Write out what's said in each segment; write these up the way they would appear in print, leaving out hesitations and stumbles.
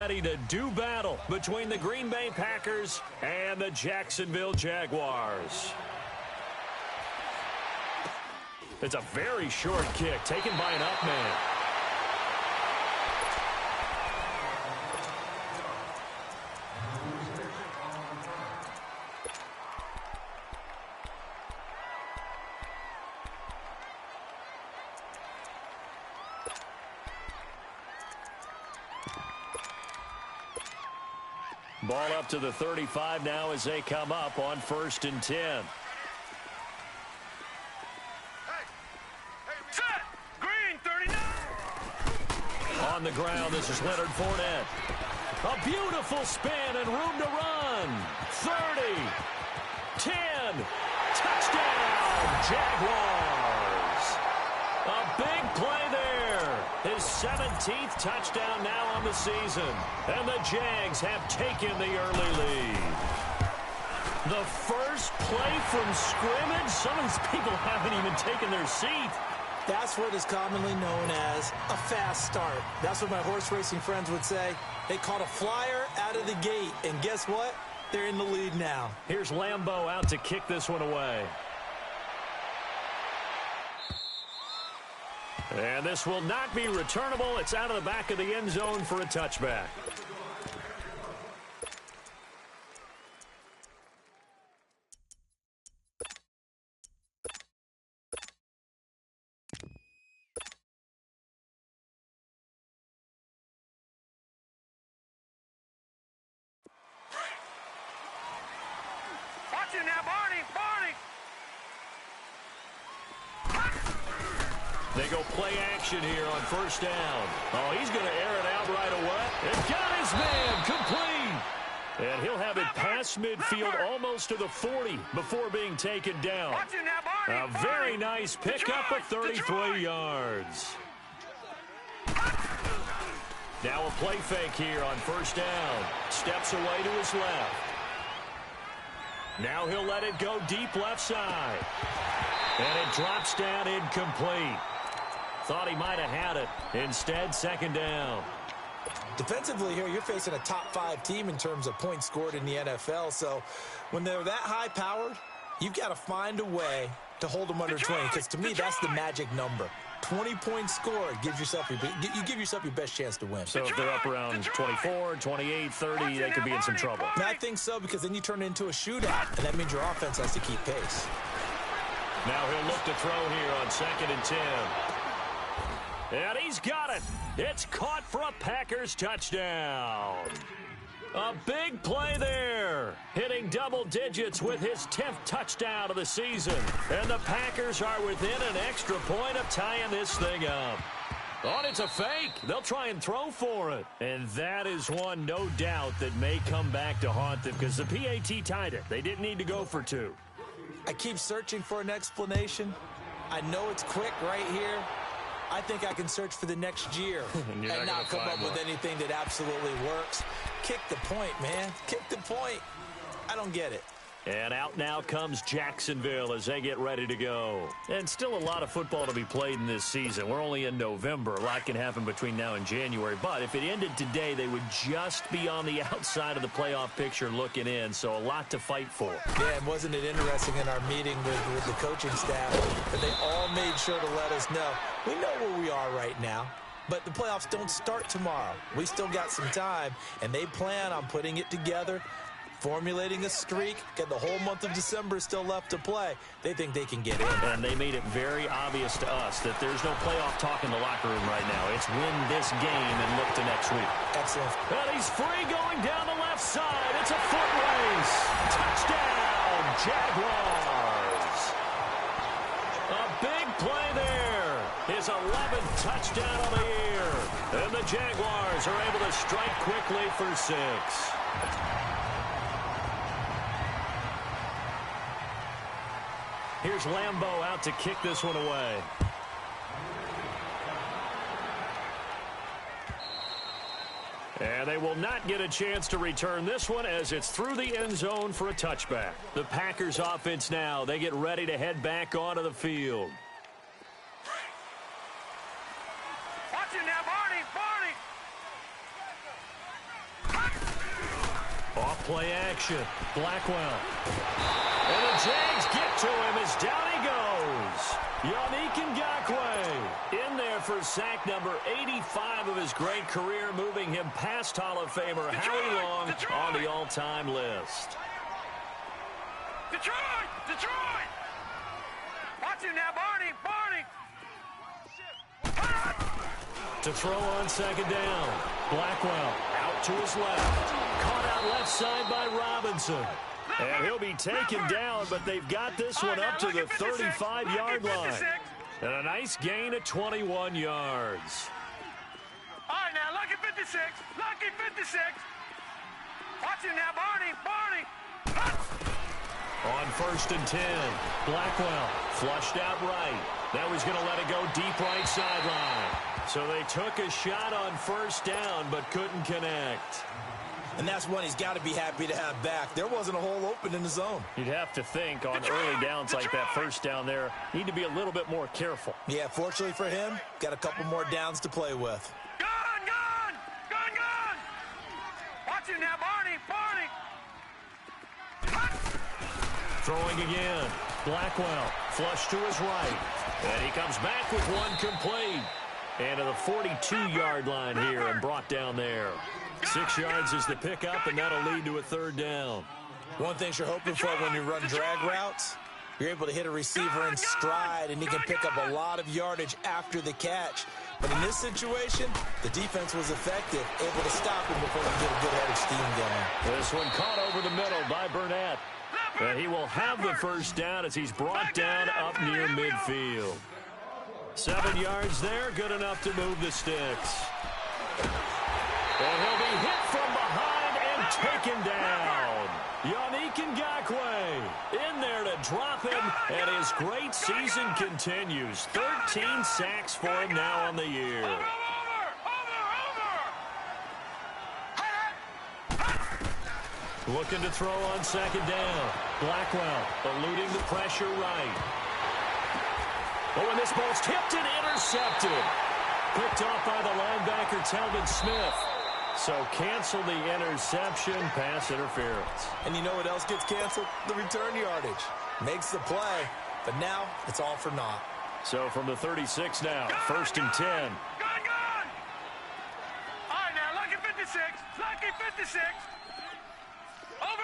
ready to do battle between the Green Bay Packers and the Jacksonville Jaguars. It's a very short kick taken by an up man. Ball up to the 35 now as they come up on 1st and 10. Set! Green, 39! On the ground, this is Leonard Fournette. A beautiful spin and room to run. 30, 10, touchdown, Jaguars. A big play there. His 17th touchdown now on the season. And the Jags have taken the early lead. The first play from scrimmage. Some of these people haven't even taken their seat. That's what is commonly known as a fast start. That's what my horse racing friends would say. They caught a flyer out of the gate. And guess what? They're in the lead now. Here's Lambeau out to kick this one away. And this will not be returnable. It's out of the back of the end zone for a touchback. Watch it now, Barney! Barney! They go play action here on 1st down. Oh, he's going to air it out right away. And got his man complete. And he'll have it past midfield almost to the 40 before being taken down. Watch it now, Barney! A very nice pickup of 33 yards. Now a play fake here on 1st down. Steps away to his left. Now he'll let it go deep left side. And it drops down incomplete. Thought he might have had it. Instead, 2nd down. Defensively here, you're facing a top 5 team in terms of points scored in the NFL. So when they're that high-powered, you've got to find a way to hold them under 20. Because to me, that's the magic number. 20 points scored gives yourself you give yourself your best chance to win. So if they're up around 24, 28, 30, they could be in some trouble. And I think so, because then you turn it into a shootout, and that means your offense has to keep pace. Now he'll look to throw here on 2nd and 10. And he's got it. It's caught for a Packers touchdown. A big play there. Hitting double digits with his 10th touchdown of the season. And the Packers are within an extra point of tying this thing up. Oh, it's a fake. They'll try and throw for it. And that is one, no doubt, that may come back to haunt them because the PAT tied it. They didn't need to go for 2. I keep searching for an explanation. I know it's quick right here. I think I can search for the next year and not come up with anything that absolutely works. Kick the point, man. Kick the point. I don't get it. And out now comes Jacksonville as they get ready to go. And still a lot of football to be played in this season. We're only in November. A lot can happen between now and January. But if it ended today, they would just be on the outside of the playoff picture looking in. So a lot to fight for. Yeah, and wasn't it interesting in our meeting with the coaching staff that they all made sure to let us know, we know where we are right now. But the playoffs don't start tomorrow. We still got some time, and they plan on putting it together, formulating a streak. Got the whole month of December still left to play. They think they can get in. And they made it very obvious to us that there's no playoff talk in the locker room right now. It's win this game and look to next week. Excellent. And he's free going down the left side. It's a foot race. Touchdown, Jaguars. A big play there. His 11th touchdown of the year. And the Jaguars are able to strike quickly for 6. Here's Lambeau out to kick this one away. And they will not get a chance to return this one as it's through the end zone for a touchback. The Packers offense now, they get ready to head back onto the field. Watch it now, Barney! Barney! Off play action. Blackwell. And the Jags get to him as down he goes. KAoTiC-WoLVeRiNe in there for sack number 85 of his great career, moving him past Hall of Famer Howie Long on the all-time list. Detroit! Detroit! Watch him now, Barney! Barney! To throw on second down. Blackwell out to his left. Caught out left side by Robinson. And he'll be taken down, but they've got this one up to the 35-yard line. And a nice gain of 21 yards. All right, now, lucky 56. Lucky 56. Watch him now, Barney. Barney. On 1st and 10, Blackwell flushed out right. Now he's going to let it go deep right sideline. So they took a shot on 1st down, but couldn't connect. And that's one he's got to be happy to have back. There wasn't a hole open in the zone. You'd have to think on early downs like that 1st down there, need to be a little bit more careful. Yeah, fortunately for him, got a couple more downs to play with. Gun, gun! Gun, gun! Watch him now, Barney. Barney. Throwing again. Blackwell flush to his right. And he comes back with one complete. And to the 42-yard line here and brought down there. 6 yards is the pickup, and that'll lead to a 3rd down. One thing you're hoping for when you run drag routes, you're able to hit a receiver in stride, and he can pick up a lot of yardage after the catch. But in this situation, the defense was effective, able to stop him before he get a good head of steam going. This one caught over the middle by Burnett. And he will have the 1st down as he's brought down up near midfield. 7 yards there, good enough to move the sticks. And he'll be hit from behind and taken down. KAoTiC-WoLVeRiNe in there to drop him, and his great season continues. 13 sacks for him now on the year. Looking to throw on 2nd down. Blackwell eluding the pressure right. Oh, and this ball's tipped and intercepted. Picked off by the linebacker, Telvin Smith. So cancel the interception, pass interference. And you know what else gets canceled? The return yardage. Makes the play, but now it's all for naught. So from the 36 now, 1st and 10. Gun, gun! All right, now, lucky 56. Lucky 56. Over!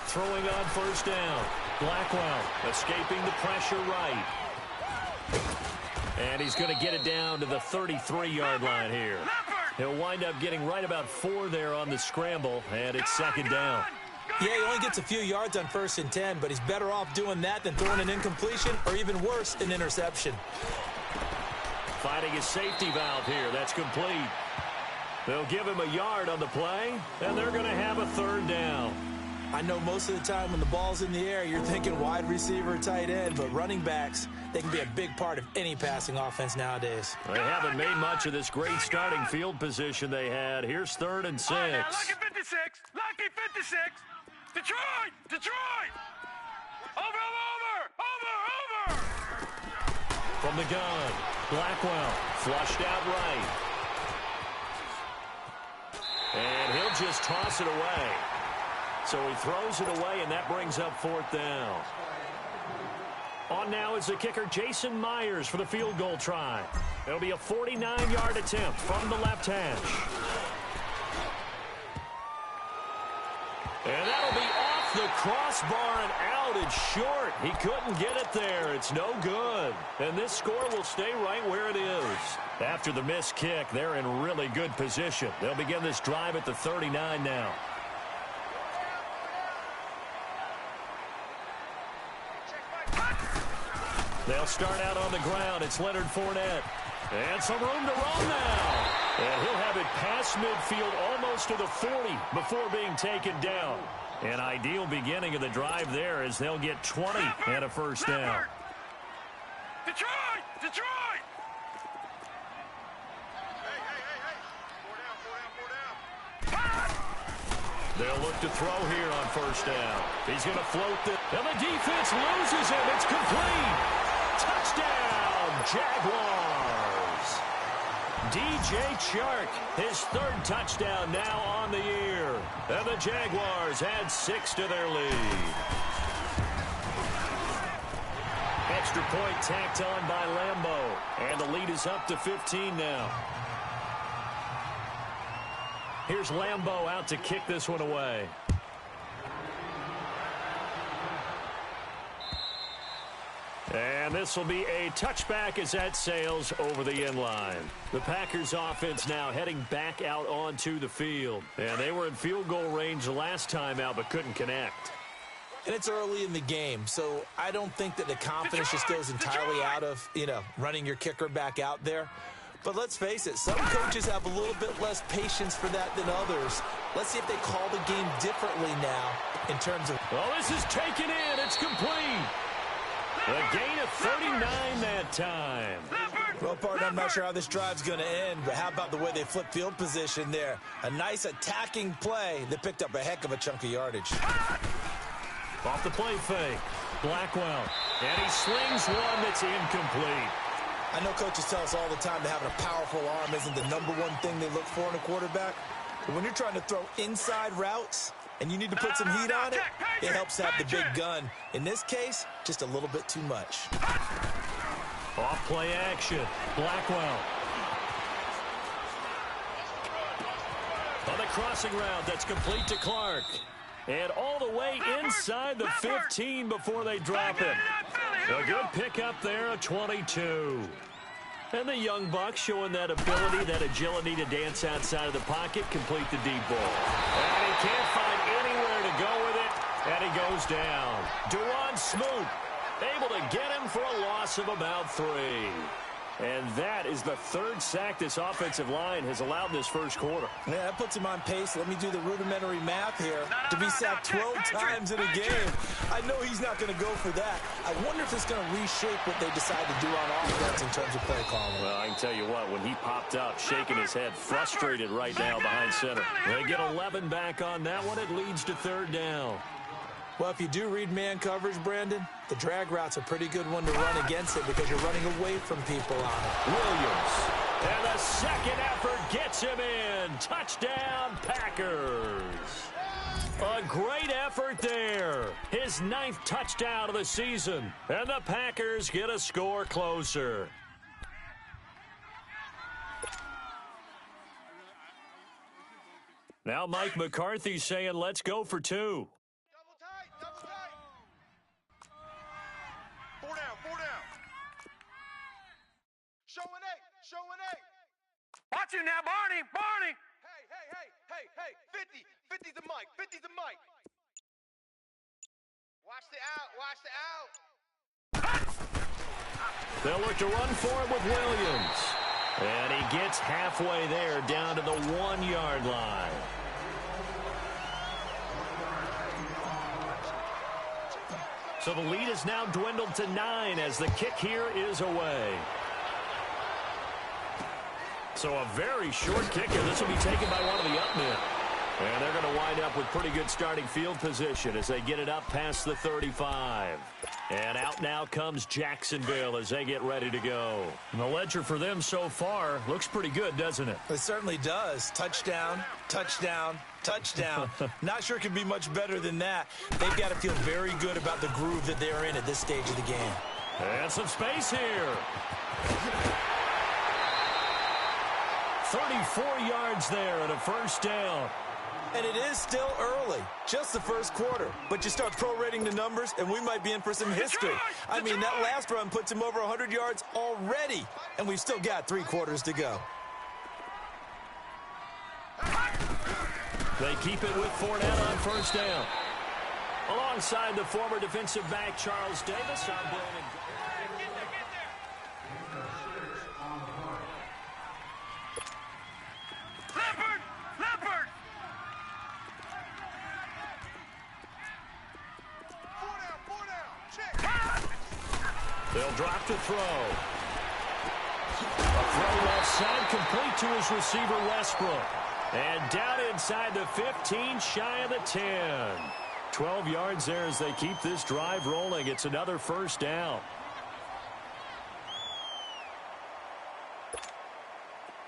Throwing on 1st down. Blackwell escaping the pressure right. And he's going to get it down to the 33-yard line here. He'll wind up getting right about 4 there on the scramble, and it's 2nd down. Yeah, he only gets a few yards on 1st and 10, but he's better off doing that than throwing an incompletion or even worse, an interception. Finding his safety valve here. That's complete. They'll give him a yard on the play, and they're going to have a 3rd down. I know most of the time when the ball's in the air, you're thinking wide receiver, tight end, but running backs, they can be a big part of any passing offense nowadays. They haven't made much of this great starting field position they had. Here's 3rd and 6. All right, now, lucky 56. Lucky 56. Detroit! Detroit! Over! From the gun, Blackwell flushed out right. And he'll just toss it away. So he throws it away, and that brings up 4th down. On now is the kicker, Jason Myers, for the field goal try. It'll be a 49-yard attempt from the left hash. And that'll be off the crossbar and out. It's short. He couldn't get it there. It's no good. And this score will stay right where it is. After the missed kick, they're in really good position. They'll begin this drive at the 39 now. They'll start out on the ground. It's Leonard Fournette. And some room to run now. And he'll have it past midfield almost to the 40 before being taken down. An ideal beginning of the drive there as they'll get 20 and a 1st down. Detroit! Detroit! They'll look to throw here on 1st down. He's going to float it. And the defense loses him. It's complete. Touchdown, Jaguars. DJ Chark, his third touchdown now on the year. And the Jaguars add 6 to their lead. Extra point tacked on by Lambeau. And the lead is up to 15 now. Here's Lambeau out to kick this one away. And this will be a touchback as that sails over the end line. The Packers offense now heading back out onto the field. And they were in field goal range last time out but couldn't connect. And it's early in the game, so I don't think that the confidence just goes entirely out of, running your kicker back out there. But let's face it, some coaches have a little bit less patience for that than others. Let's see if they call the game differently now in terms of... Well, this is taken in. It's complete. A gain of 39 that time. Well, partner, I'm not sure how this drive's going to end, but how about the way they flip field position there? A nice attacking play that picked up a heck of a chunk of yardage. Off the play fake. Blackwell. And he slings one that's incomplete. I know coaches tell us all the time that having a powerful arm isn't the #1 thing they look for in a quarterback. But when you're trying to throw inside routes and you need to put some heat on it, it helps have the big gun. In this case, just a little bit too much. Off play action. Blackwell. On the crossing route, that's complete to Clark. And all the way inside the 15 before they drop it. A good pickup there, a 22. And the young buck showing that ability, that agility to dance outside of the pocket, complete the deep ball. And he can't find anywhere to go with it, and he goes down. Duron Smoot able to get him for a loss of about 3. And that is the third sack this offensive line has allowed in this first quarter. Yeah, that puts him on pace. Let me do the rudimentary math here. To be sacked 12 times in a game. I know he's not going to go for that. I wonder if it's going to reshape what they decide to do on offense in terms of play calling. Well, I can tell you what, when he popped up, shaking his head, frustrated right now behind center. They get 11 back on that one. It leads to third down. Well, if you do read man coverage, Brandon, the drag route's a pretty good one to run against it because you're running away from people on it. Williams. And the second effort gets him in. Touchdown, Packers. A great effort there. His 9th touchdown of the season. And the Packers get a score closer. Now Mike McCarthy saying, let's go for 2. Showing 8. Watch you now, Barney. Hey. 50. 50's the mic. 50's the mic. Watch the out. They'll look to run for it with Williams. And he gets halfway there down to the 1-yard line. So the lead is now dwindled to 9 as the kick here is away. So a very short kicker. This will be taken by one of the up men. And they're going to wind up with pretty good starting field position as they get it up past the 35. And out now comes Jacksonville as they get ready to go. And the ledger for them so far looks pretty good, doesn't it? It certainly does. Touchdown, touchdown, touchdown. Not sure it could be much better than that. They've got to feel very good about the groove that they're in at this stage of the game. And some space here. 34 yards there and a first down. And it is still early, just the first quarter. But you start prorating the numbers, and we might be in for some history. I mean, that last run puts him over 100 yards already, and we've still got 3 quarters to go. They keep it with Fournette on first down. Alongside the former defensive back, Charles Davis. I'm Brandon. Leopard! Four down, check! They'll drop to throw. A throw left side, complete to his receiver, Westbrook. And down inside the 15, shy of the 10. 12 yards there as they keep this drive rolling. It's another first down.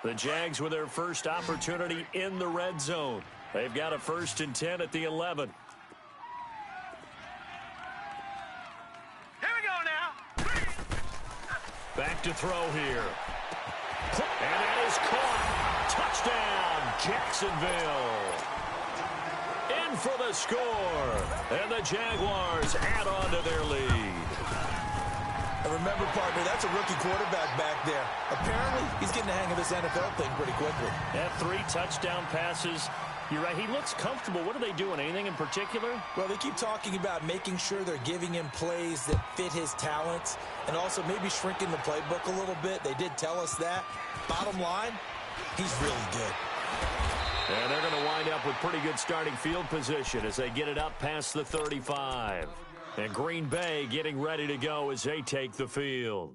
The Jags with their first opportunity in the red zone. They've got a 1st and 10 at the 11. Here we go now. Back to throw here. And that is caught. Touchdown, Jacksonville. In for the score. And the Jaguars add on to their lead. And remember, partner, that's a rookie quarterback back there. Apparently, he's getting the hang of this NFL thing pretty quickly. That 3 touchdown passes. You're right. He looks comfortable. What are they doing? Anything in particular? Well, they keep talking about making sure they're giving him plays that fit his talents and also maybe shrinking the playbook a little bit. They did tell us that. Bottom line, he's really good. And they're going to wind up with pretty good starting field position as they get it up past the 35. And Green Bay getting ready to go as they take the field.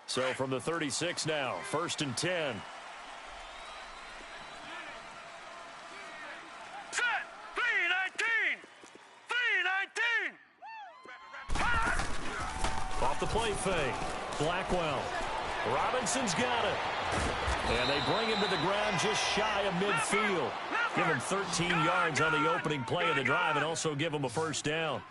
So from the 36 now, 1st and 10. Set. 3-19. 3-19. Off the play fake. Blackwell. Robinson's got it. And they bring him to the ground just shy of midfield. Give him 13 yards on the opening play of the drive and also give him a 1st down.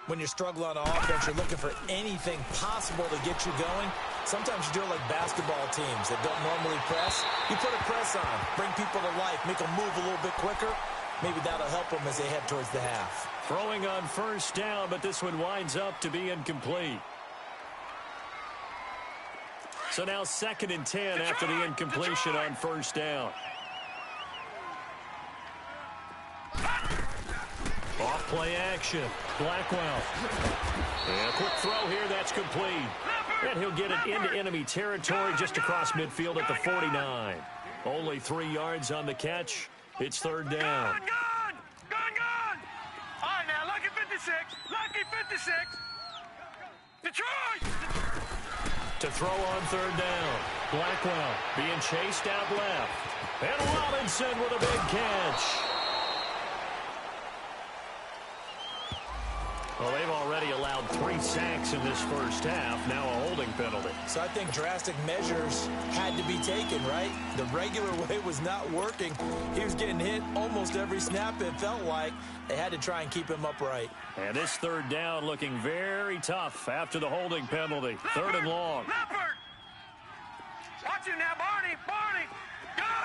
When you're struggling on offense, you're looking for anything possible to get you going. Sometimes you do it like basketball teams that don't normally press. You put a press on, bring people to life, make them move a little bit quicker. Maybe that'll help them as they head towards the half. Throwing on 1st down, but this one winds up to be incomplete. So now 2nd and 10 after the incompletion on 1st down. Off play action. Blackwell. And a quick throw here. That's complete. And he'll get it into enemy territory just across midfield at the 49. Only 3 yards on the catch. It's 3rd down. Gone. All right, now, lucky 56. Lucky 56. Detroit. To throw on 3rd down. Blackwell being chased out left. And Robinson with a big catch. Well, they've already allowed 3 sacks in this first half. Now a holding penalty. So I think drastic measures had to be taken, right? The regular way was not working. He was getting hit almost every snap, it felt like. They had to try and keep him upright. And this 3rd down looking very tough after the holding penalty. 3rd and long. Leopard. Watch him now, Barney. Gun.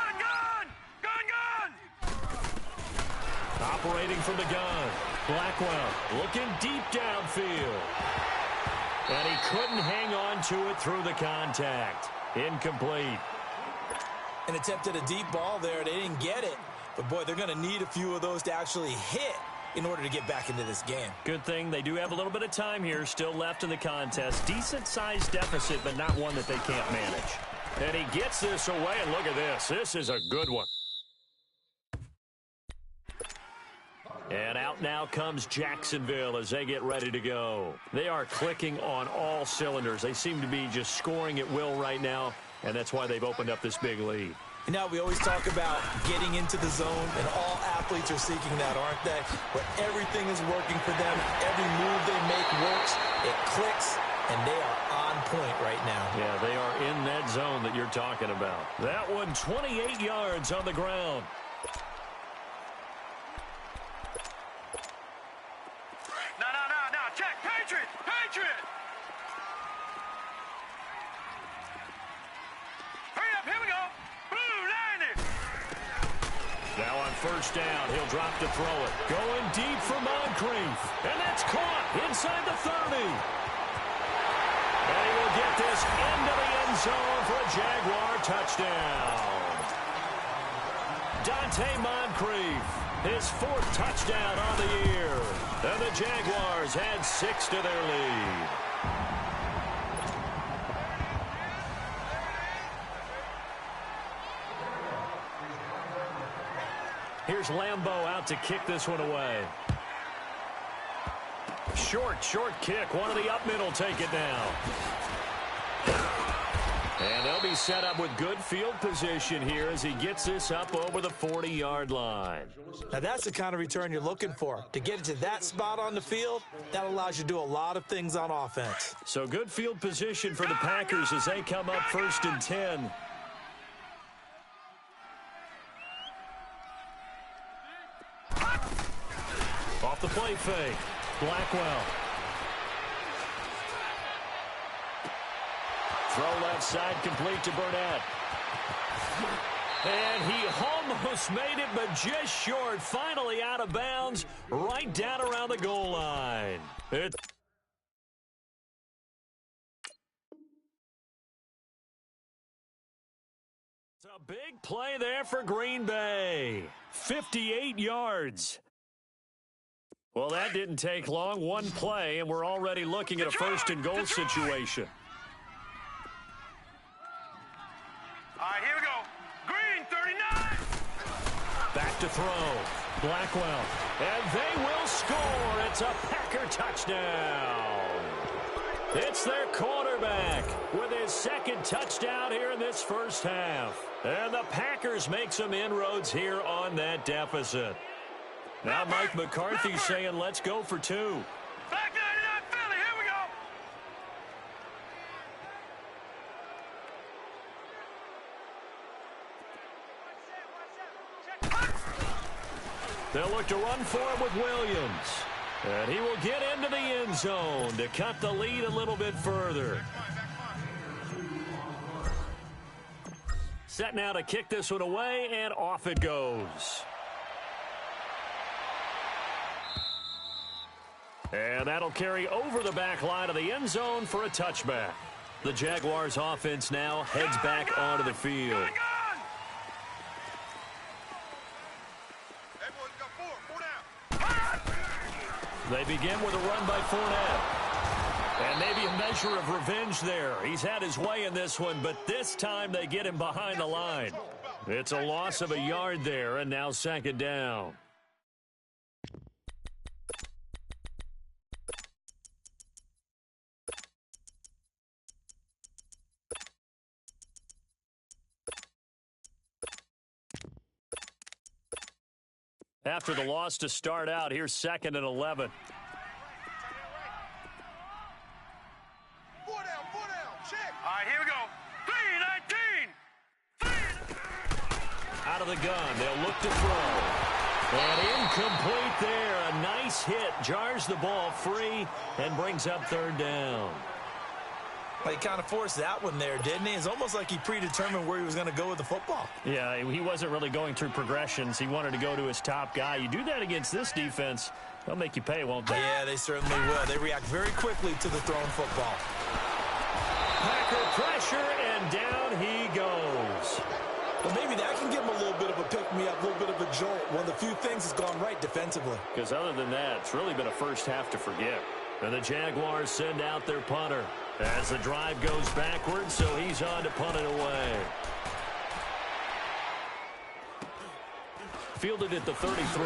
Operating from the gun. Blackwell looking deep downfield. And he couldn't hang on to it through the contact. Incomplete. And attempted a deep ball there. They didn't get it. But, boy, they're going to need a few of those to actually hit in order to get back into this game. Good thing they do have a little bit of time here still left in the contest. Decent-sized deficit, but not one that they can't manage. And he gets this away, and look at this. This is a good one. And out now comes Jacksonville as they get ready to go. They are clicking on all cylinders. They seem to be just scoring at will right now, and that's why they've opened up this big lead. You know, we always talk about getting into the zone, and all athletes are seeking that, aren't they? Where everything is working for them. Every move they make works. It clicks, and they are on point right now. Yeah, they are in that zone that you're talking about. That one, 28 yards on the ground. No. Check. Patriot. Hurry up. Here we go. Blue, landed. Now on 1st down, he'll drop to throw it. Going deep for Moncrief. And that's caught inside the 30. And he will get this into the end zone for a Jaguar touchdown. Dante Moncrief, his 4th touchdown on the year. And the Jaguars add 6 to their lead. Here's Lambeau out to kick this one away. Short kick. One of the up middle take it now. And they'll be be set up with good field position here as he gets this up over the 40-yard line. Now, that's the kind of return you're looking for. To get it to that spot on the field, that allows you to do a lot of things on offense. So good field position for the Packers as they come up 1st and 10. Off the play fake, Blackwell. Throw left side, complete to Burnett. And he almost made it, but just short. Finally out of bounds, right down around the goal line. It's a big play there for Green Bay. 58 yards. Well, that didn't take long. One play, and we're already looking at a 1st and goal situation. All right, here we go. Green, 39. Back to throw. Blackwell. And they will score. It's a Packer touchdown. It's their quarterback with his 2nd touchdown here in this first half. And the Packers make some inroads here on that deficit. Now Mike McCarthy saying, let's go for 2. Back 99 Philly, here we go. They'll look to run for it with Williams. And he will get into the end zone to cut the lead a little bit further. Set now to kick this one away, and off it goes. And that'll carry over the back line of the end zone for a touchback. The Jaguars offense now heads back onto the field. They begin with a run by Fournette. And maybe a measure of revenge there. He's had his way in this one, but this time they get him behind the line. It's a loss of a yard there, and now 2nd down. After the loss to start out, here's 2nd and 11. Four down, check. All right, here we go. 3-19. Out of the gun, they'll look to throw. And incomplete there. A nice hit. Jars the ball free and brings up 3rd down. He kind of forced that one there, didn't he? It's almost like he predetermined where he was going to go with the football. Yeah, he wasn't really going through progressions. He wanted to go to his top guy. You do that against this defense, they'll make you pay, won't they? Yeah, they certainly will. They react very quickly to the thrown football. Packer pressure, and down he goes. Well, maybe that can give him a little bit of a pick-me-up, a little bit of a jolt. One of the few things that's gone right defensively. Because other than that, it's really been a first half to forget. And the Jaguars send out their punter as the drive goes backwards, so he's on to punt it away. Fielded at the 33.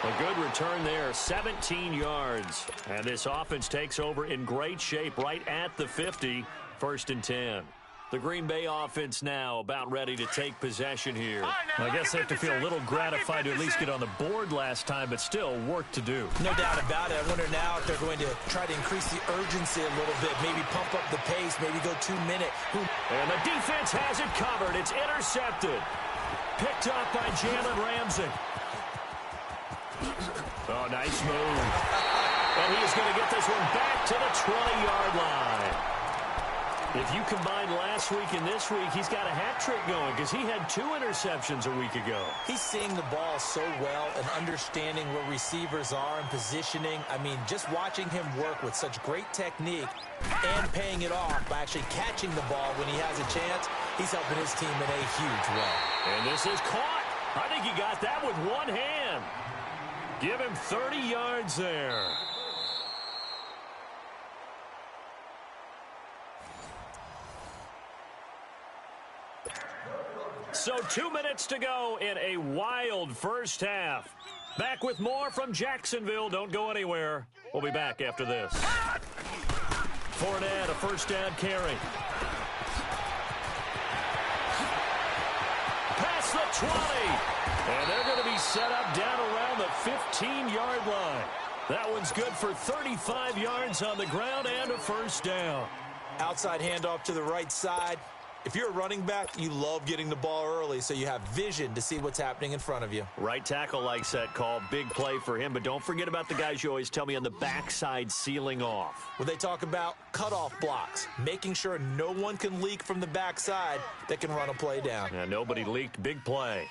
A good return there, 17 yards. And this offense takes over in great shape right at the 50, 1st and 10. The Green Bay offense now about ready to take possession here. I guess they have to feel a little gratified to at least get on the board last time, but still work to do. No doubt about it. I wonder now if they're going to try to increase the urgency a little bit, maybe pump up the pace, maybe go 2-minute. And the defense has it covered. It's intercepted. Picked up by Jalen Ramsey. Oh, nice move. And he's going to get this one back to the 20-yard line. If you combine last week and this week, he's got a hat trick going because he had 2 interceptions a week ago. He's seeing the ball so well and understanding where receivers are and positioning. I mean, just watching him work with such great technique and paying it off by actually catching the ball when he has a chance, he's helping his team in a huge way. And this is caught. I think he got that with one hand. Give him 30 yards there. So 2 minutes to go in a wild first half. Back with more from Jacksonville. Don't go anywhere. We'll be back after this. Fournette, a first down carry. Past the 20. And they're going to be set up down around the 15-yard line. That one's good for 35 yards on the ground and a first down. Outside handoff to the right side. If you're a running back, you love getting the ball early so you have vision to see what's happening in front of you. Right tackle likes that call. Big play for him, but don't forget about the guys you always tell me on the backside sealing off. When they talk about cutoff blocks, making sure no one can leak from the backside that can run a play down. And nobody leaked. Big play.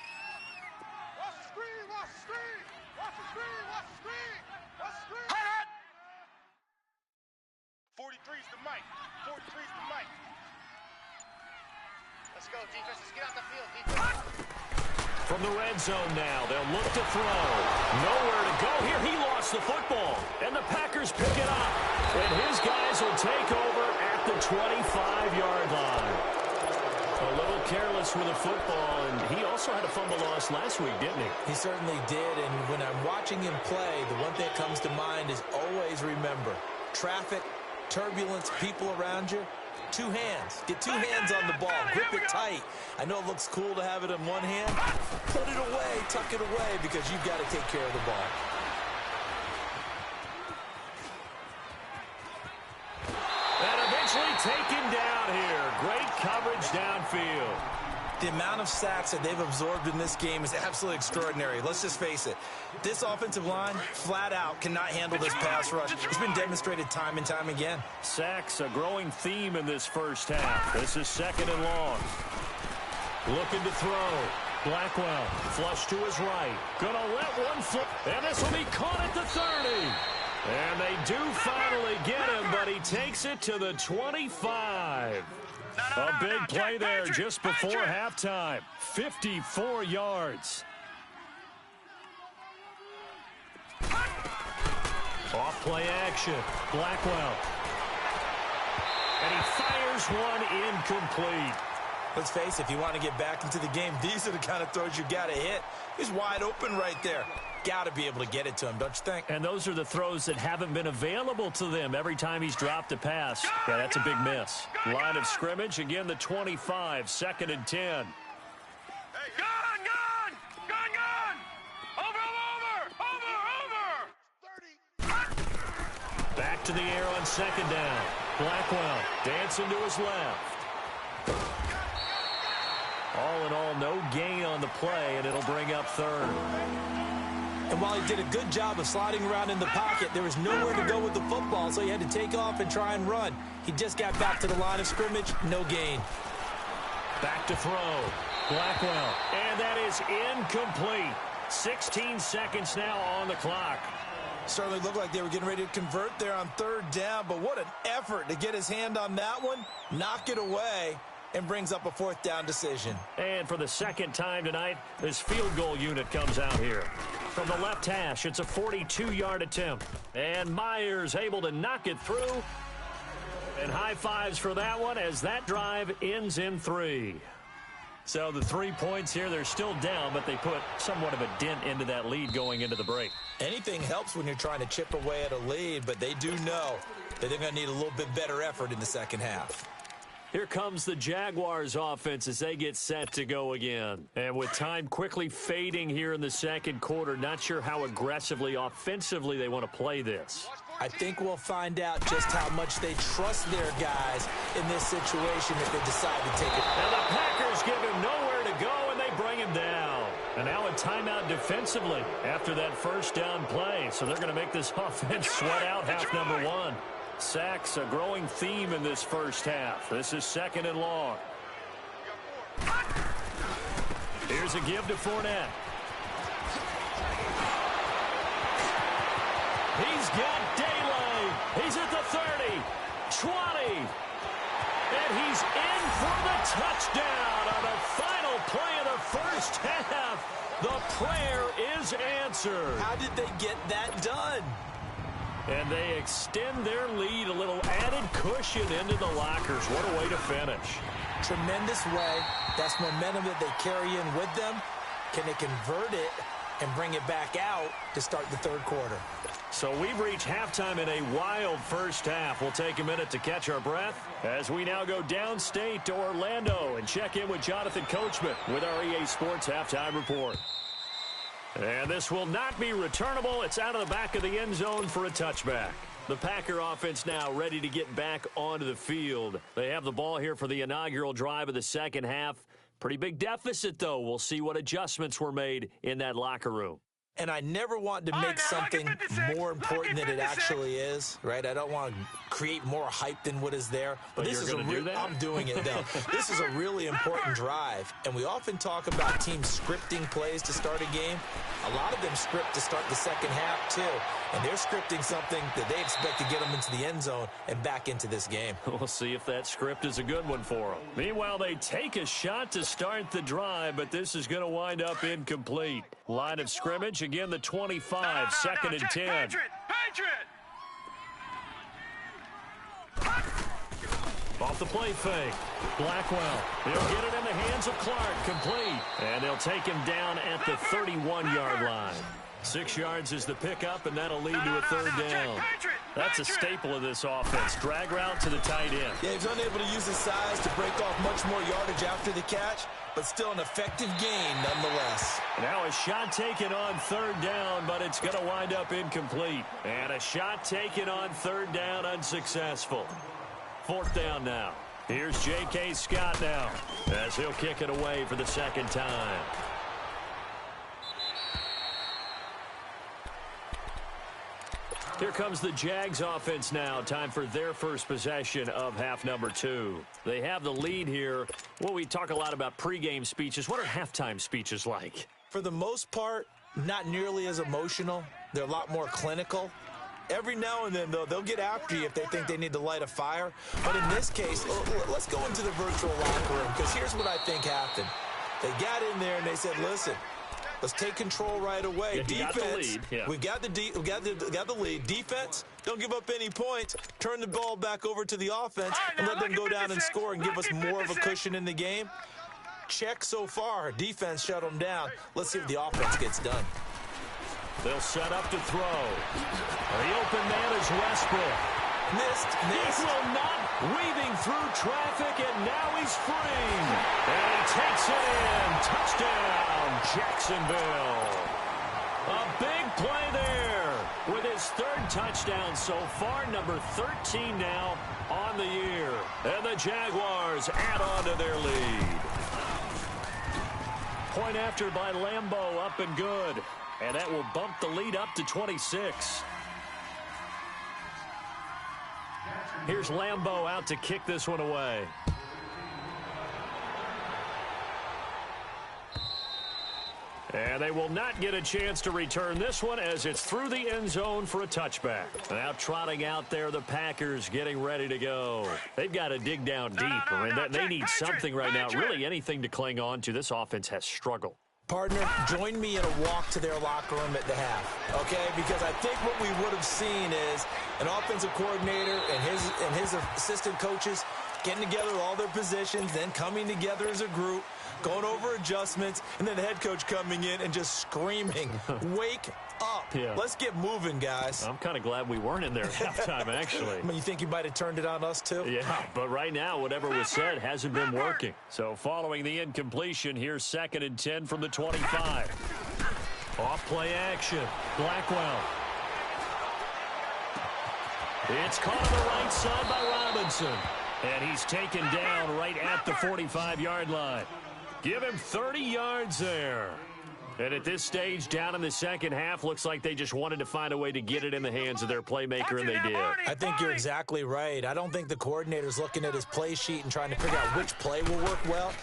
Watch the screen, watch the screen. Watch the screen, watch the screen. Watch the screen. Hot! 43's the mic. 43's the mic. Let's go, defense. Let's get out the field, defense. From the red zone now, they'll look to throw. Nowhere to go here. He lost the football, and the Packers pick it up. And his guys will take over at the 25-yard line. A little careless with the football, and he also had a fumble loss last week, didn't he? He certainly did, and when I'm watching him play, the one thing that comes to mind is always remember, traffic, turbulence, people around you. Two hands. Get two hands on the ball. Grip it tight. I know it looks cool to have it in one hand. Put it away. Tuck it away because you've got to take care of the ball. And eventually taken down here. Great coverage downfield. The amount of sacks that they've absorbed in this game is absolutely extraordinary. Let's just face it. This offensive line, flat out, cannot handle this pass rush. It's been demonstrated time and time again. Sacks, a growing theme in this first half. This is second and long. Looking to throw. Blackwell, flush to his right. Gonna let one flip, and this will be caught at the 30. And they do finally get him, but he takes it to the 25. A big play there just before halftime. 54 yards. Off play action. Blackwell. And he fires one incomplete. Let's face it, if you want to get back into the game, these are the kind of throws you got to hit. He's wide open right there. Got to be able to get it to him, don't you think? And those are the throws that haven't been available to them every time he's dropped a pass. Yeah, that's a big miss. Line of scrimmage, again the 25, second and 10. Hey, gun! Over! 30! Back to the air on second down. Blackwell dancing to his left. All in all, no gain on the play, and it'll bring up third. And while he did a good job of sliding around in the pocket, there was nowhere to go with the football, so he had to take off and try and run. He just got back to the line of scrimmage, no gain. Back to throw. Blackwell, and that is incomplete. 16 seconds now on the clock. Certainly looked like they were getting ready to convert there on third down, but what an effort to get his hand on that one, knock it away, and brings up a fourth down decision. And for the second time tonight, this field goal unit comes out here. From the left hash, it's a 42-yard attempt. And Myers able to knock it through. And high fives for that one as that drive ends in 3. So the 3 points here, they're still down, but they put somewhat of a dent into that lead going into the break. Anything helps when you're trying to chip away at a lead, but they do know that they're going to need a little bit better effort in the second half. Here comes the Jaguars offense as they get set to go again. And with time quickly fading here in the second quarter, not sure how aggressively, offensively they want to play this. I think we'll find out just how much they trust their guys in this situation if they decide to take it. And the Packers give him nowhere to go, and they bring him down. And now a timeout defensively after that first down play. So they're going to make this offense sweat out half number one. Sacks, a growing theme in this first half. This is second and long. Here's a give to Fournette. He's got daylight. He's at the 30, 20. And he's in for the touchdown on the final play of the first half. The prayer is answered. How did they get that done? And they extend their lead, a little added cushion into the lockers. What a way to finish. Tremendous way. That's momentum that they carry in with them. Can they convert it and bring it back out to start the third quarter. So we've reached halftime in a wild first half. We'll take a minute to catch our breath as we now go downstate to Orlando and check in with Jonathan Coachman with our EA Sports Halftime Report. And this will not be returnable. It's out of the back of the end zone for a touchback. The Packer offense now ready to get back onto the field. They have the ball here for the inaugural drive of the second half. Pretty big deficit, though. We'll see what adjustments were made in that locker room. And I never want to make something more important than it actually is, right? I don't want to create more hype than what is there. But this is I'm doing it, though. This is a really important drive. And we often talk about teams scripting plays to start a game. A lot of them script to start the second half, too. And they're scripting something that they expect to get them into the end zone and back into this game. We'll see if that script is a good one for them. Meanwhile, they take a shot to start the drive, but this is going to wind up incomplete. Line of scrimmage, again, the 25, second and 10. Patriot! Off the play fake. Blackwell. He'll get it in the hands of Clark. Complete. And they'll take him down at the 31-yard line. 6 yards is the pickup, and that'll lead to a third down. That's a staple of this offense. Drag route to the tight end. Yeah, he's unable to use his size to break off much more yardage after the catch, but still an effective gain nonetheless. Now a shot taken on third down, but it's going to wind up incomplete. And a shot taken on third down, unsuccessful. Fourth down now. Here's J.K. Scott now as he'll kick it away for the second time. Here comes the Jags offense now. Time for their first possession of half number 2. They have the lead here. Well, we talk a lot about pregame speeches. What are halftime speeches like? For the most part, not nearly as emotional. They're a lot more clinical. Every now and then, though, they'll get after you if they think they need to light a fire. But in this case, let's go into the virtual locker room, because here's what I think happened. They got in there and they said, listen, let's take control right away. Yeah, Defense, we got the lead. Defense, don't give up any points. Turn the ball back over to the offense and let them go down and score and give us more of a cushion in the game. Check so far. Defense shut them down. Let's see if the offense gets done. They'll set up to throw. The open man is Westbrook. Missed. He will not. Weaving through traffic, and now he's free. And he takes it in. Touchdown, Jacksonville. A big play there with his third touchdown so far, number 13 now on the year. And the Jaguars add on to their lead. Point after by Lambeau, up and good. And that will bump the lead up to 26. Here's Lambeau out to kick this one away. And they will not get a chance to return this one as it's through the end zone for a touchback. Now trotting out there, the Packers getting ready to go. They've got to dig down deep. I mean, they need something right now, really anything to cling on to. This offense has struggled. Partner, join me in a walk to their locker room at the half, okay? Because I think what we would have seen is an offensive coordinator and his assistant coaches getting together all their positions, then coming together as a group, going over adjustments, and then the head coach coming in and just screaming, wake up. Yeah. Let's get moving, guys. I'm kind of glad we weren't in there at halftime, actually. I mean, you think you might have turned it on us, too? Yeah, but right now, whatever was said hasn't been working. So following the incompletion, here's second and 10 from the 25. Off play action. Blackwell. It's caught on the right side by Robinson. And he's taken down right at the 45-yard line. Give him 30 yards there. And at this stage, down in the second half, looks like they just wanted to find a way to get it in the hands of their playmaker, and they did. I think you're exactly right. I don't think the coordinator's looking at his play sheet and trying to figure out which play will work well.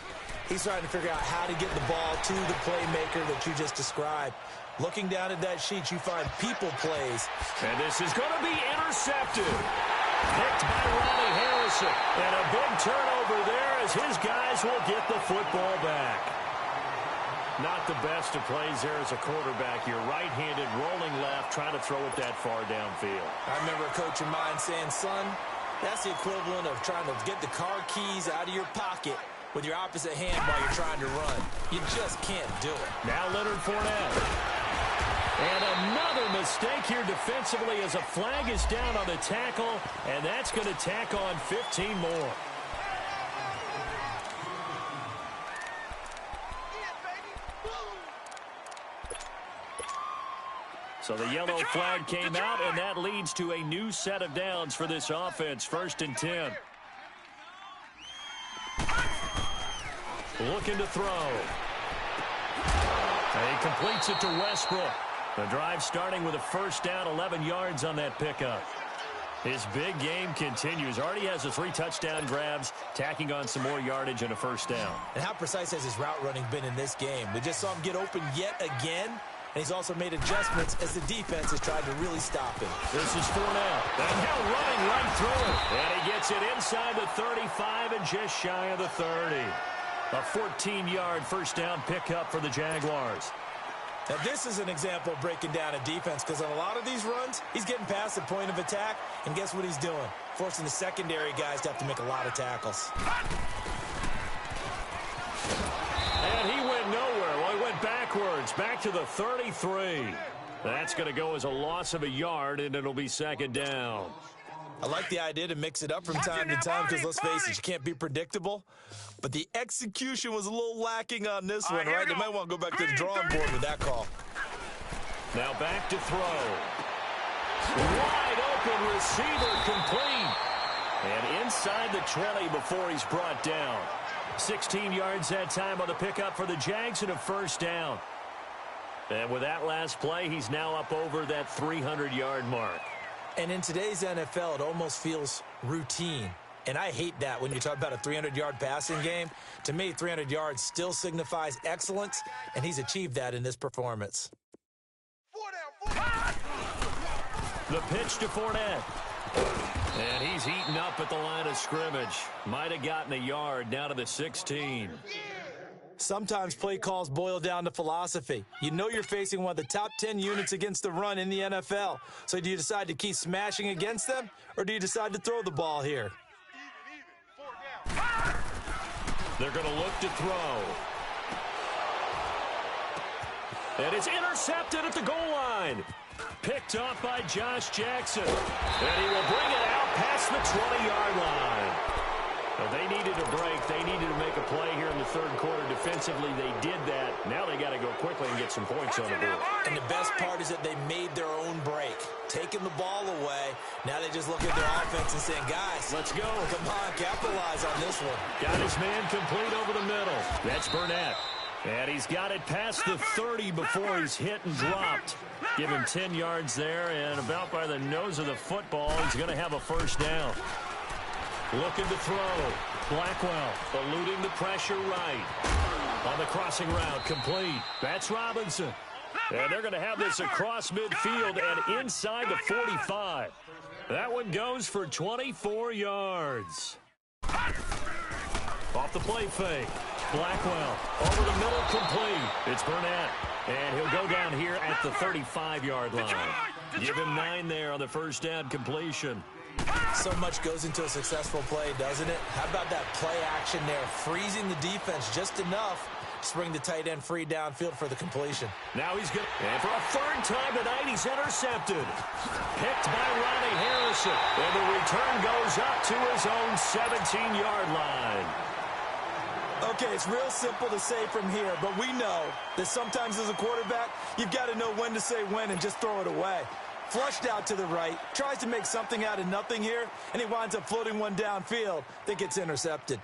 He's trying to figure out how to get the ball to the playmaker that you just described. Looking down at that sheet, you find people plays. And this is going to be intercepted. Picked by Ronnie Harrison. And a big turnover there as his guys will get the football back. Not the best of plays there as a quarterback. You're right-handed, rolling left, trying to throw it that far downfield. I remember a coach of mine saying, son, that's the equivalent of trying to get the car keys out of your pocket with your opposite hand while you're trying to run. You just can't do it. Now Leonard Fournette. And another mistake here defensively as a flag is down on the tackle, and that's going to tack on 15 more. So the yellow flag came out, and that leads to a new set of downs for this offense. 1st and 10. Looking to throw. And he completes it to Westbrook. The drive starting with a 1st down, 11 yards on that pickup. His big game continues. Already has the 3 touchdown grabs, tacking on some more yardage and a 1st down. And how precise has his route running been in this game? We just saw him get open yet again, and he's also made adjustments as the defense has tried to really stop him. This is Fournette. And now running right through it. And he gets it inside the 35 and just shy of the 30. A 14-yard 1st down pickup for the Jaguars. Now, this is an example of breaking down a defense, because on a lot of these runs, he's getting past the point of attack, and guess what he's doing? Forcing the secondary guys to have to make a lot of tackles. And he went nowhere. Well, he went backwards, back to the 33. That's going to go as a loss of a yard, and it'll be 2nd down. I like the idea to mix it up from time to time, because let's face it, you can't be predictable. But the execution was a little lacking on this one, right? They might want to go back to the drawing board with that call. Now back to throw. Wide open receiver complete. And inside the 20 before he's brought down. 16 yards that time on the pickup for the Jags and a 1st down. And with that last play, he's now up over that 300-yard mark. And in today's NFL, it almost feels routine. And I hate that when you talk about a 300-yard passing game. To me, 300 yards still signifies excellence, and he's achieved that in this performance. The pitch to Fournette. And he's eaten up at the line of scrimmage. Might have gotten a yard down to the 16. Sometimes play calls boil down to philosophy. You know you're facing one of the top 10 units against the run in the NFL. So do you decide to keep smashing against them, or do you decide to throw the ball here? They're going to look to throw. And it's intercepted at the goal line. Picked off by Josh Jackson. And he will bring it out past the 20-yard line. Now, they needed a break. They needed to make a play here in the 3rd quarter. Defensively, they did that. Now they got to go quickly and get some points on the board. And the best part is that they made their own break. Taking the ball away. Now they just look at their offense and saying, guys, let's go. Come on, capitalize on this one. Got his man complete over the middle. That's Burnett. And he's got it past the 30 before he's hit and dropped. Give him 10 yards there, and about by the nose of the football, he's going to have a 1st down. Looking to throw. Blackwell eluding the pressure right. On the crossing route, complete. That's Robinson. And they're going to have this across midfield and inside the 45. That one goes for 24 yards. Off the play fake. Blackwell over the middle, complete. It's Burnett. And he'll go down here at the 35-yard line. Give him 9 there on the 1st down completion. So much goes into a successful play, doesn't it? How about that play action there, freezing the defense just enough to bring the tight end free downfield for the completion. Now he's good. And for a 3rd time tonight, he's intercepted. Picked by Ronnie Harrison. And the return goes up to his own 17-yard line. Okay, it's real simple to say from here, but we know that sometimes as a quarterback, you've got to know when to say when and just throw it away. Flushed out to the right, tries to make something out of nothing here, and he winds up floating one downfield that gets intercepted.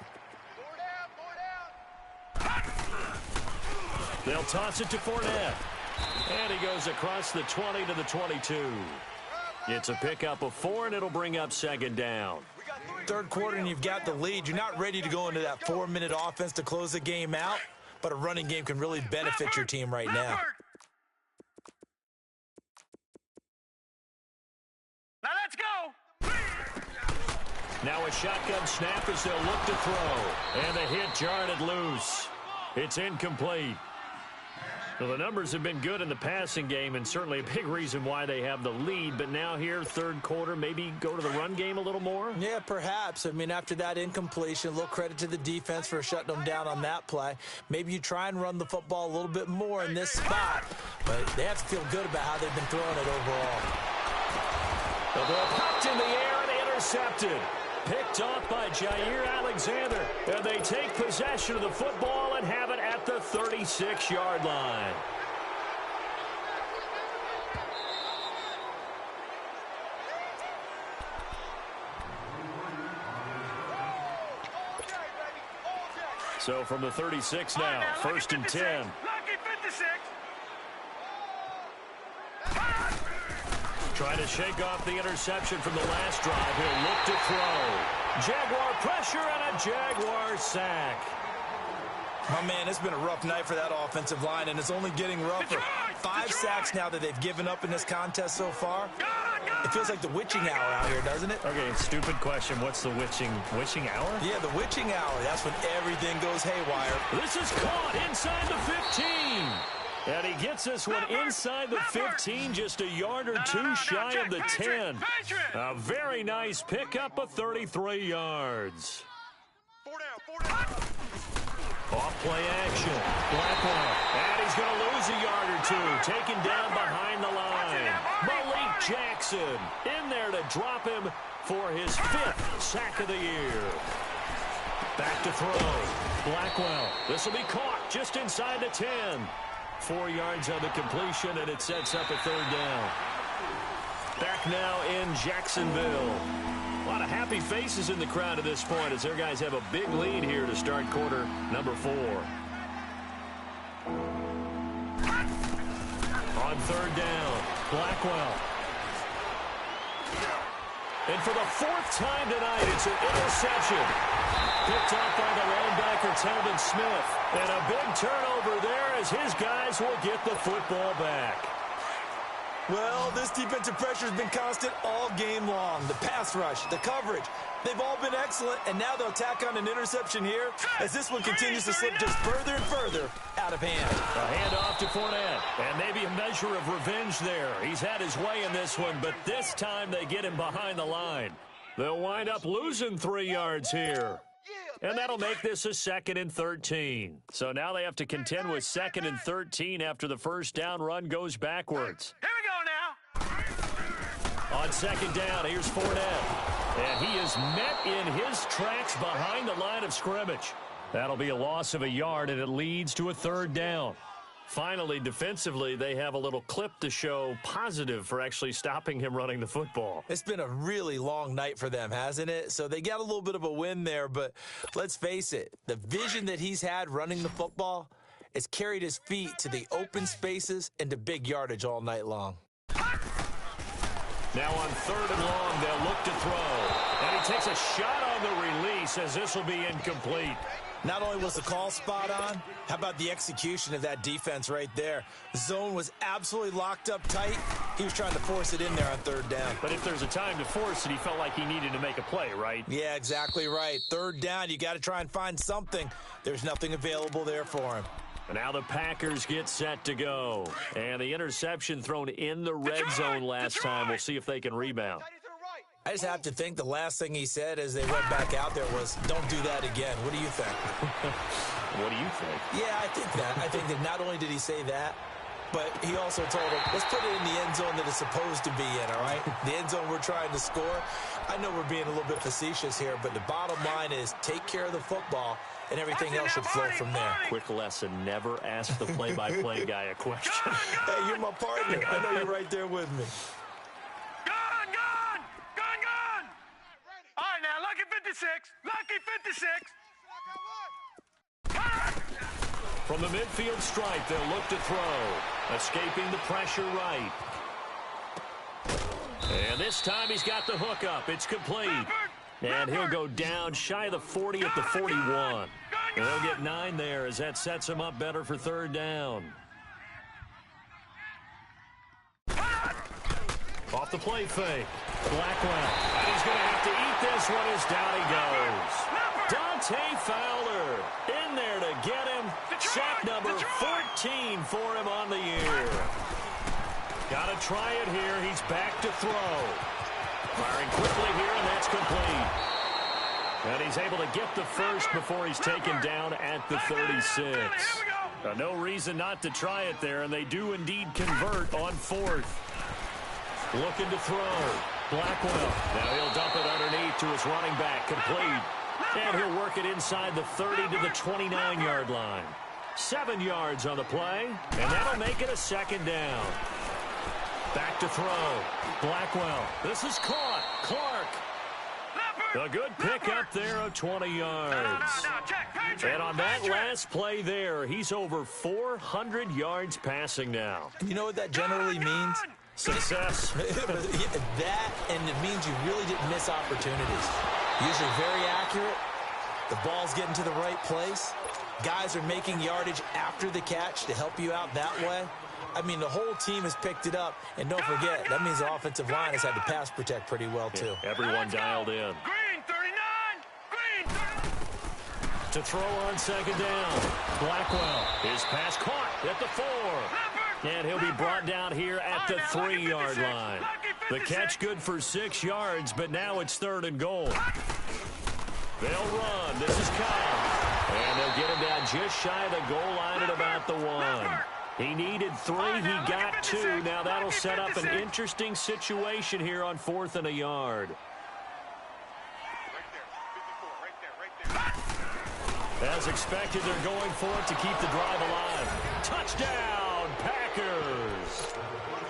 They'll toss it to Fournette. And he goes across the 20 to the 22. It's a pickup of 4, and it'll bring up 2nd down. 3rd quarter, and you've got the lead. You're not ready to go into that 4-minute offense to close the game out, but a running game can really benefit your team right now. Now let's go! Now a shotgun snap as they'll look to throw. And the hit jarred it loose. It's incomplete. Well, the numbers have been good in the passing game and certainly a big reason why they have the lead. But now here, third quarter, maybe go to the run game a little more? Yeah, perhaps. I mean, after that incompletion, a little credit to the defense for shutting them down on that play. Maybe you try and run the football a little bit more in this spot. But they have to feel good about how they've been throwing it overall. The ball popped in the air and intercepted. Picked off by Jair Alexander. And they take possession of the football and have it at the 36-yard line. So from the 36 now, first and 10. Lucky 56. Trying to shake off the interception from the last drive. He'll look to throw. Jaguar pressure and a Jaguar sack. Oh, man, it's been a rough night for that offensive line, and it's only getting rougher. 5 sacks now that they've given up in this contest so far. It feels like the witching hour out here, doesn't it? Okay, stupid question. What's the witching hour? Yeah, the witching hour. That's when everything goes haywire. This is caught inside the 15. And he gets this one inside the 15, just a yard or two shy of the 10. A very nice pickup of 33 yards. 4 down. Off play action. Blackwell. And he's going to lose a yard or two. Taken down behind the line. Malik Jackson in there to drop him for his 5th sack of the year. Back to throw. Blackwell. This will be caught just inside the 10. 4 yards on the completion, and it sets up a third down. Back now in Jacksonville. A lot of happy faces in the crowd at this point as their guys have a big lead here to start quarter number 4. On third down, Blackwell. And for the 4th time tonight, it's an interception. Picked off by the linebacker, Telvin Smith. And a big turnover there as his guys will get the football back. Well, this defensive pressure has been constant all game long. The pass rush, the coverage, they've all been excellent, and now they'll tack on an interception here as this one continues to slip just further and further out of hand. A handoff to Fournette, and maybe a measure of revenge there. He's had his way in this one, but this time they get him behind the line. They'll wind up losing 3 yards here. And that'll make this a 2nd and 13. So now they have to contend with 2nd and 13 after the first down run goes backwards. Here we go now. On 2nd down, here's Fournette. And he is met in his tracks behind the line of scrimmage. That'll be a loss of a yard, and it leads to a 3rd down. Finally, defensively, they have a little clip to show positive for actually stopping him running the football. It's been a really long night for them, hasn't it? So they got a little bit of a win there, but let's face it, the vision that he's had running the football has carried his feet to the open spaces and to big yardage all night long. Now on 3rd and long, they'll look to throw. And he takes a shot on the release as this will be incomplete. Not only was the call spot on, how about the execution of that defense right there? The zone was absolutely locked up tight. He was trying to force it in there on 3rd down. But if there's a time to force it, he felt like he needed to make a play, right? Yeah, exactly right. 3rd down, you got to try and find something. There's nothing available there for him. And now the Packers get set to go. And the interception thrown in the red zone last time. We'll see if they can rebound. I just have to think the last thing he said as they went back out there was, don't do that again. What do you think? What do you think? Yeah, I think that. I think that not only did he say that, but he also told him, let's put it in the end zone that it's supposed to be in, all right? The end zone we're trying to score. I know we're being a little bit facetious here, but the bottom line is take care of the football, and everything else should flow from there. Quick lesson, never ask the play-by-play guy a question. Hey, you're my partner. I know you're right there with me. All right, now, lucky 56. Lucky 56. From the midfield stripe, they'll look to throw. Escaping the pressure right. And this time he's got the hook up. It's complete. And he'll go down shy of the 40 at the 41. And they'll get 9 there as that sets him up better for 3rd down. Off the play fake. Blackwell. And he's going to have to eat this one as down he goes. Dante Fowler in there to get him. sack number 14 for him on the year. Got to try it here. He's back to throw. Firing quickly here, and that's complete. And he's able to get the first before he's taken down at the 36. No reason not to try it there, and they do indeed convert on fourth. Looking to throw. Blackwell. Now he'll dump it underneath to his running back. Complete. And he'll work it inside the 30 to the 29-yard line. 7 yards on the play, and that'll make it a second down. Back to throw. Blackwell. This is caught. Clark. A good pickup there of 20 yards. And on that last play there, he's over 400 yards passing now. You know what that generally means? Success. That, and it means you really didn't miss opportunities. Usually very accurate. The ball's getting to the right place. Guys are making yardage after the catch to help you out that way. I mean, the whole team has picked it up. And don't forget, that means the offensive line has had to pass protect pretty well, too. Yeah, everyone dialed in. Green 39. Green 39. To throw on second down. Blackwell. His pass caught at the 4. And he'll be brought down here at the 3-yard line. The catch good for 6 yards, but now it's 3rd and goal. They'll run. This is Kyle. And they'll get him down just shy of the goal line at about the 1. He needed 3. He got 2. Now that'll set up an interesting situation here on 4th and a yard. As expected, they're going for it to keep the drive alive. Touchdown, Packers!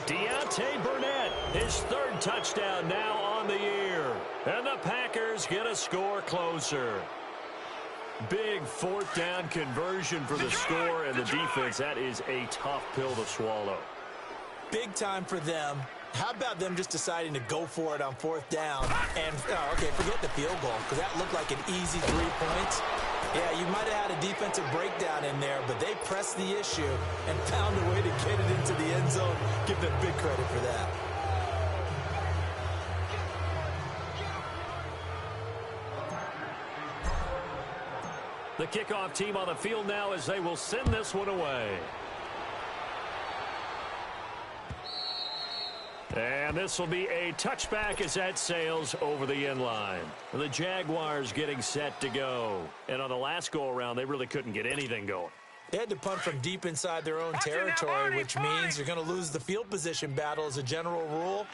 Deontay Burnett, his 3rd touchdown now on the year. And the Packers get a score closer. Big 4th down conversion for the score and the defense. That is a tough pill to swallow. Big time for them. How about them just deciding to go for it on 4th down? And, okay, forget the field goal, because that looked like an easy 3 points. Yeah, you might have had a defensive breakdown in there, but they pressed the issue and found a way to get it into the end zone. Give them big credit for that. The kickoff team on the field now as they will send this one away. And this will be a touchback as that sails over the end line. The Jaguars getting set to go. And on the last go-around, they really couldn't get anything going. They had to punt from deep inside their own territory, which means they're going to lose the field position battle as a general rule.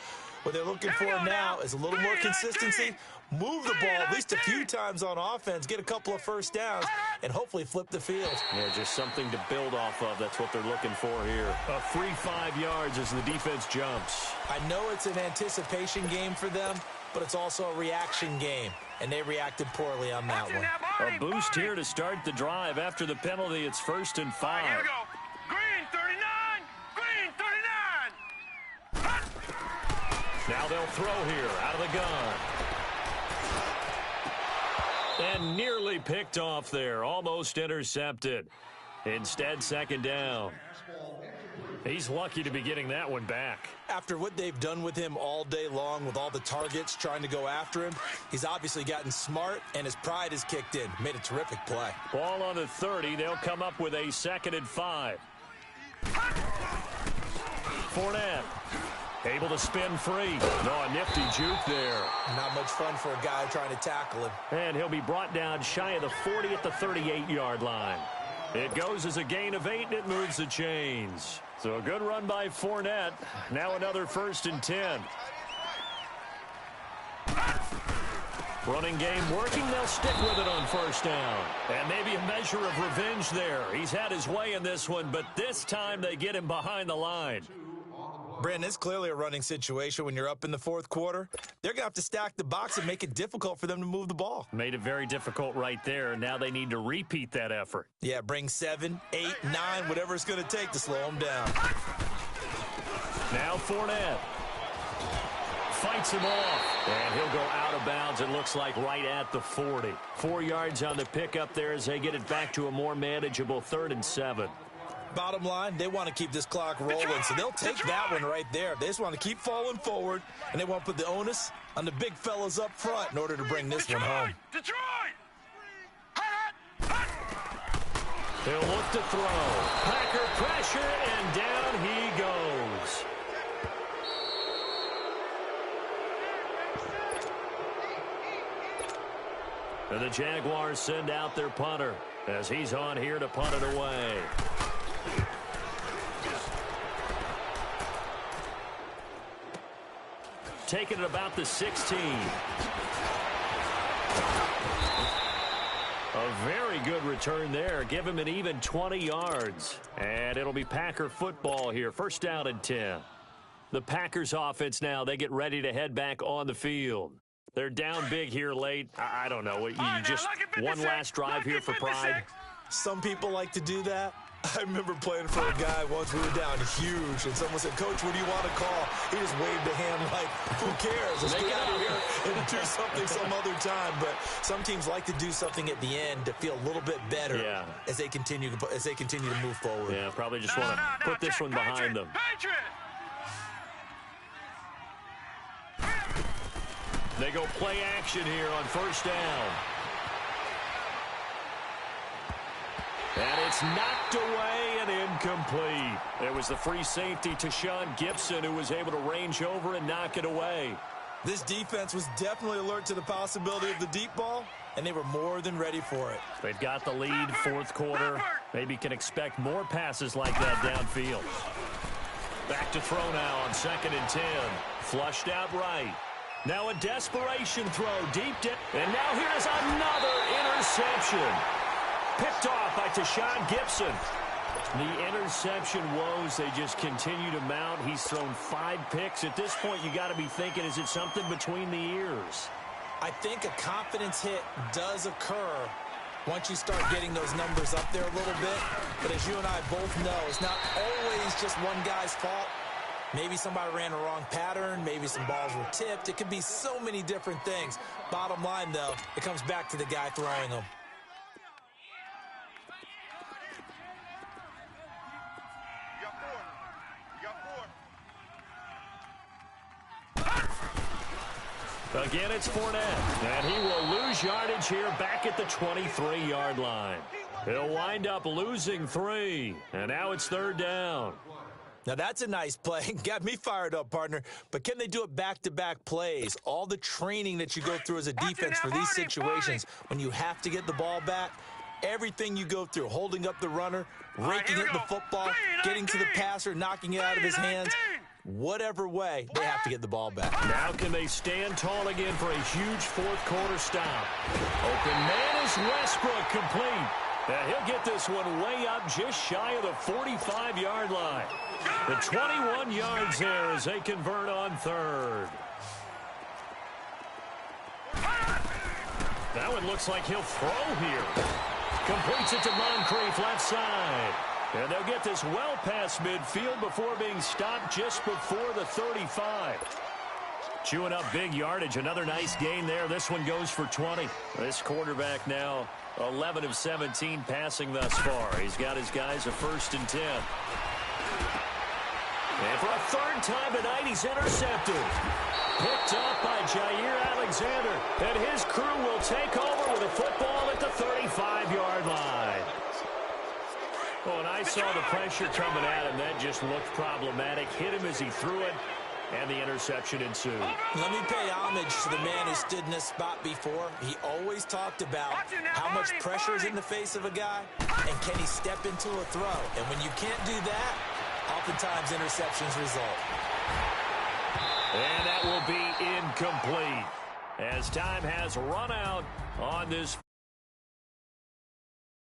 What they're looking for now is a little more consistency, move the ball at least a few times on offense, get a couple of first downs, and hopefully flip the field. Yeah, just something to build off of. That's what they're looking for here. A free 5 yards as the defense jumps. I know it's an anticipation game for them, but it's also a reaction game, and they reacted poorly on that one. A boost here to start the drive. After the penalty, it's 1st and 5. Here we go. Green 39. Green 39. Now they'll throw here out of the gun. And nearly picked off there. Almost intercepted. Instead, 2nd down. He's lucky to be getting that one back. After what they've done with him all day long with all the targets trying to go after him, he's obviously gotten smart, and his pride has kicked in. Made a terrific play. Ball on the 30. They'll come up with a 2nd and 5. Fournette. Able to spin free. No, a nifty juke there. Not much fun for a guy trying to tackle him. And he'll be brought down shy of the 40 at the 38-yard line. It goes as a gain of 8, and it moves the chains. So a good run by Fournette. Now another 1st and 10. Running game working. They'll stick with it on 1st down. And maybe a measure of revenge there. He's had his way in this one, but this time they get him behind the line. Brandon, it's clearly a running situation when you're up in the 4th quarter. They're going to have to stack the box and make it difficult for them to move the ball. Made it very difficult right there. Now they need to repeat that effort. Yeah, bring 7, 8, 9, whatever it's going to take to slow them down. Now Fournette. Fights him off. And he'll go out of bounds, it looks like, right at the 40. 4 yards on the pickup there as they get it back to a more manageable 3rd and 7. Bottom line, they want to keep this clock rolling, so they'll take that one right there. They just want to keep falling forward, and they want to put the onus on the big fellas up front in order to bring this one home. Detroit! He'll look to throw. Packer pressure, and down he goes. And the Jaguars send out their punter as he's on here to punt it away. Taking it about the 16. A very good return there. Give him an even 20 yards. And it'll be Packer football here. First down and 10. The Packers offense now, they get ready to head back on the field. They're down big here late. I don't know. You just one last drive here for pride. Some people like to do that. I remember playing for a guy once. We were down huge, and someone said, "Coach, what do you want to call?" He just waved a hand like, "Who cares? Let's get out of here and do something some other time." But some teams like to do something at the end to feel a little bit better as they continue to move forward. Yeah, probably just want to put this one behind them. They go play action here on first down. And it's knocked away and incomplete. It was the free safety to Sean Gibson who was able to range over and knock it away. This defense was definitely alert to the possibility of the deep ball, and they were more than ready for it. They've got the lead, fourth quarter. Maybe can expect more passes like that downfield. Back to throw now on 2nd and 10. Flushed out right. Now a desperation throw deep down. And now here's another interception. Picked off by Tashawn Gibson. The interception woes, they just continue to mount. He's thrown 5 picks. At this point, you got to be thinking, is it something between the ears? I think a confidence hit does occur once you start getting those numbers up there a little bit. But as you and I both know, it's not always just one guy's fault. Maybe somebody ran a wrong pattern. Maybe some balls were tipped. It could be so many different things. Bottom line, though, it comes back to the guy throwing them. Again, it's Fournette, and he will lose yardage here back at the 23-yard line. He'll wind up losing 3, and now it's 3rd down. Now, that's a nice play. Got me fired up, partner. But can they do it back-to-back plays? All the training that you go through as a defense for these situations, when you have to get the ball back, everything you go through, holding up the runner, raking in the football, getting to the passer, knocking it out of his hands, whatever way, they have to get the ball back. Now can they stand tall again for a huge fourth quarter stop? Open man is Westbrook, complete. He'll get this one way up just shy of the 45-yard line. The 21 yards there as they convert on 3rd. That one looks like he'll throw here. Completes it to Moncrief left side. And they'll get this well past midfield before being stopped just before the 35. Chewing up big yardage. Another nice gain there. This one goes for 20. This quarterback now 11 of 17 passing thus far. He's got his guys a 1st and 10. And for a 3rd time tonight, he's intercepted. Picked up by Jair Alexander. And his crew will take over with a football at the 35-yard line. Oh, and I saw the pressure coming at him. That just looked problematic. Hit him as he threw it, and the interception ensued. Let me pay homage to the man who stood in this spot before. He always talked about how much pressure is in the face of a guy, and can he step into a throw. And when you can't do that, oftentimes interceptions result. And that will be incomplete as time has run out on this